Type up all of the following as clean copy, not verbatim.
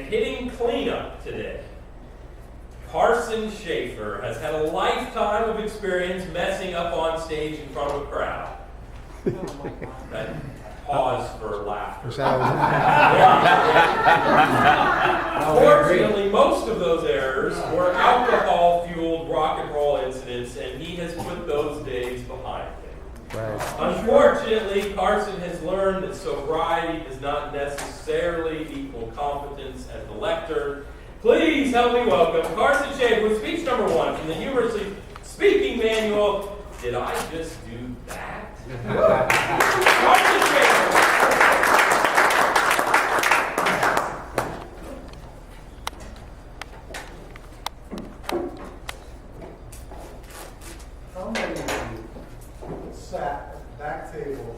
hitting cleanup today. Carson Shaffer has had a lifetime of experience messing up on stage in front of a crowd. That pause for laughter. Fortunately, most of those errors were alcohol-fueled rock and roll incidents, and he has put those days behind him. Right. Unfortunately, Carson has learned that sobriety does not necessarily equal competence as a lector. Please help me welcome Carson Shaffer with speech number 1 from the Humorous Speaking Manual. Did I just do that? Carson Shaffer. How many of you sat at the back table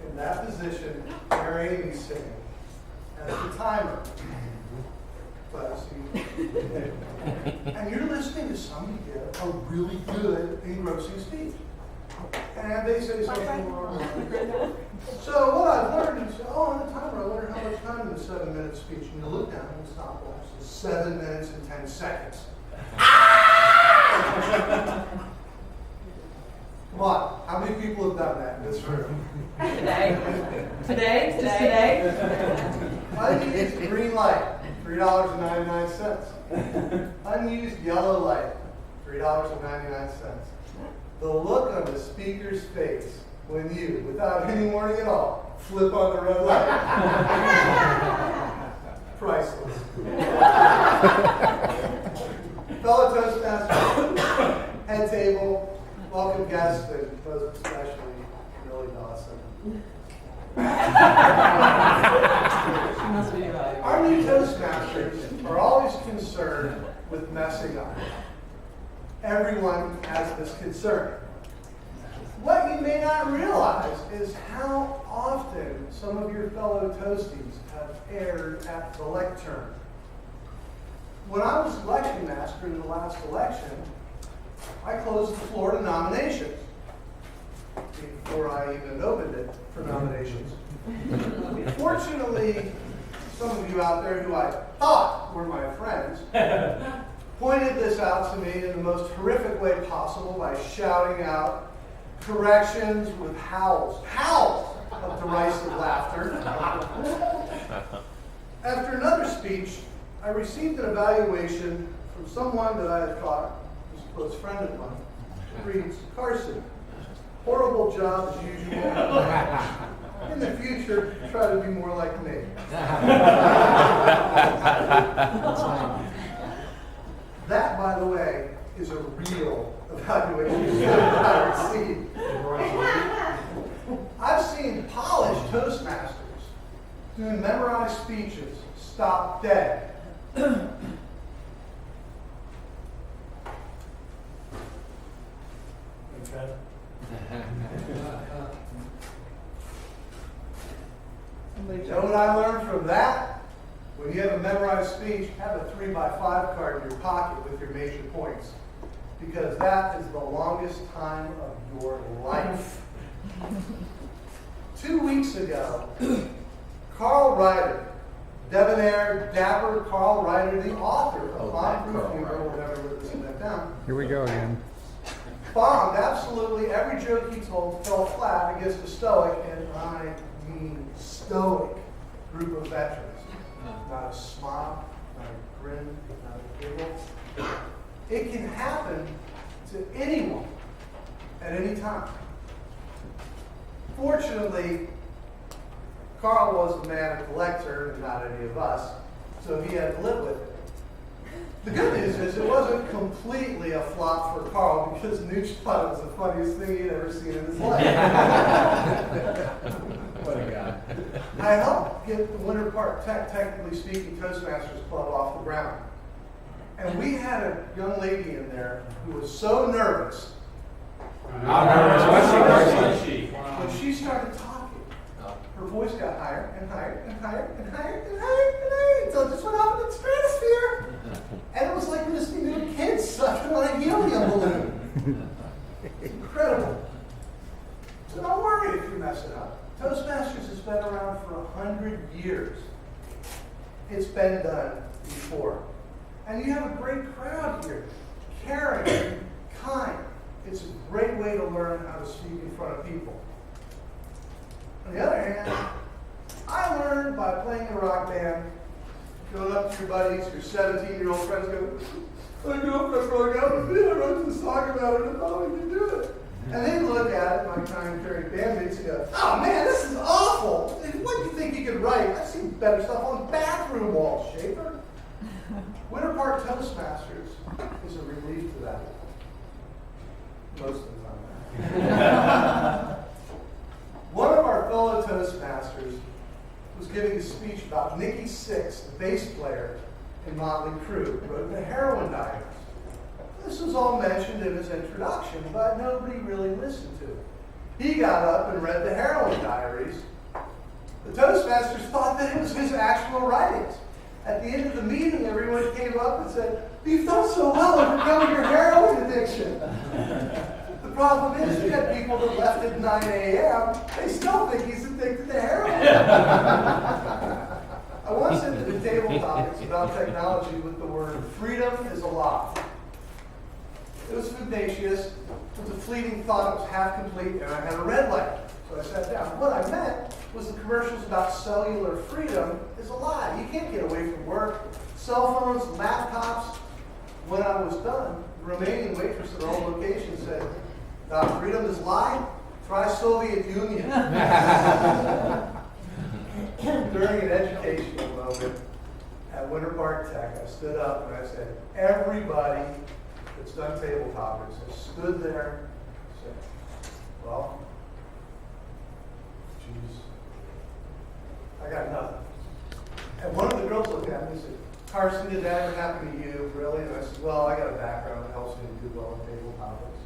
in that position where Amy's sitting as the timer? And you're listening to somebody give a really good, engrossing speech. And they say something wrong. So what I've learned is, on the timer, I wonder how much time in the 7-minute speech. And you look down and stopwatch. It's 7 minutes and 10 seconds. Come on, how many people have done that in this room? Today. Unused green light, $3.99. Unused yellow light, $3.99. The look on the speaker's face when you, without any warning at all, flip on the red light. Priceless. Fellow Toastmasters, head table, welcome guests, and those especially really awesome. Our new Toastmasters are always concerned with messing up. Everyone has this concern. What you may not realize is how often some of your fellow Toasties have erred at the lectern. When I was election master in the last election, I closed the floor to nominations before I even opened it for nominations. Fortunately, some of you out there who I thought were my friends pointed this out to me in the most horrific way possible by shouting out corrections with howls of derisive laughter. After another speech, I received an evaluation from someone that I had thought was a close friend of mine. It reads, "Carson, horrible job as usual. In the future, try to be more like me." That, by the way, is a real evaluation that I received. I've seen polished Toastmasters doing memorized speeches stop dead. Okay. You know what I learned from that? When you have a memorized speech, have a 3x5 card in your pocket with your major points. Because that is the longest time of your life. 2 weeks ago, Carl Ryder, debonair, dapper Carl Ryder, the author of Bomb-Proof Humor, or whatever we're listening that down. Here we go again. Bombed absolutely every joke he told fell flat against a stoic, and I mean stoic, group of veterans. Not a smile, not a grin, not a giggle. It can happen to anyone at any time. Fortunately, Carl was the man at the lectern and not any of us, so he had to live with it. The good news is it wasn't completely a flop for Carl because Nooch thought it was the funniest thing he'd ever seen in his life. What a guy. I helped get the Winter Park Technically Speaking Toastmasters Club off the ground. And we had a young lady in there who was so nervous. How nervous was she? When she started talking, her voice got higher and higher and higher and higher and higher and higher until it just went up in the stratosphere. And it was like listening to a kid sucking on a helium balloon. It's incredible. So don't worry if you mess it up. Toastmasters has been around for 100 years. It's been done before. And you have a great crowd here, caring, kind. It's a great way to learn how to speak in front of people. On the other hand, I learned by playing in a rock band, going up to your buddies, your 17-year-old friends, go, my girlfriend broke up with me, I wrote this song about it, I thought we could do it. And they look at it, my kind, caring bandmates, and go, oh man, this is awful. What do you think you could write? I've seen better stuff on bathroom walls, Shaffer. Winter Park Toastmasters is a relief to that. Most of the time. One of our fellow Toastmasters was giving a speech about Nikki Sixx, the bass player in Motley Crue, who wrote the Heroin Diaries. This was all mentioned in his introduction, but nobody really listened to it. He got up and read the Heroin Diaries. The Toastmasters thought that it was his actual writings. At the end of the meeting, everyone came up and said, you've done so well overcoming your heroin addiction. The problem is, you got people that left at 9 a.m., they still think he's addicted to heroin. I once ended the table topics about technology with the word, freedom is a lie. It was fugacious, it was a fleeting thought, it was half complete, and I had a red light. So I sat down. What I meant was the commercials about cellular freedom is a lie. You can't get away from work. Cell phones, laptops. When I was done, the Romanian waitress at our old location said, freedom is a lie? Try Soviet Union. During an educational moment at Winter Park Tech, I stood up and I said, everybody that's done table topics has stood there and said, well, geez, I got nothing. And one of the girls looked at me and said, Carson, did that ever happen to you, really? And I said, well, I got a background that helps me to do well in table topics.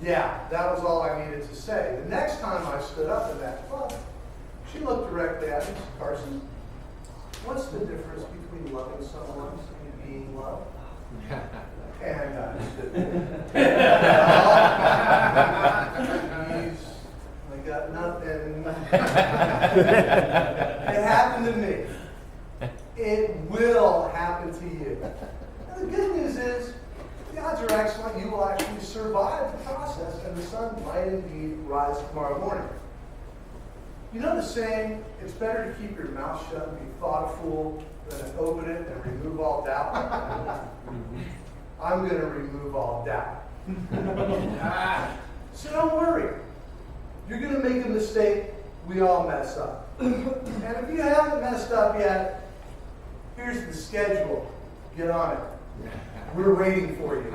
Yeah, that was all I needed to say. The next time I stood up in that club, she looked directly at me and said, Carson, what's the difference between loving someone and being loved? And I got nothing. It happened to me. It will happen to you. And the good news is, the odds are excellent you will actually survive the process, and the sun might indeed rise tomorrow morning. You know the saying, it's better to keep your mouth shut and be thought a fool than to open it and remove all doubt? I'm going to remove all doubt. So don't worry. You're going to make a mistake. We all mess up. And if you haven't messed up yet, here's the schedule. Get on it. We're waiting for you.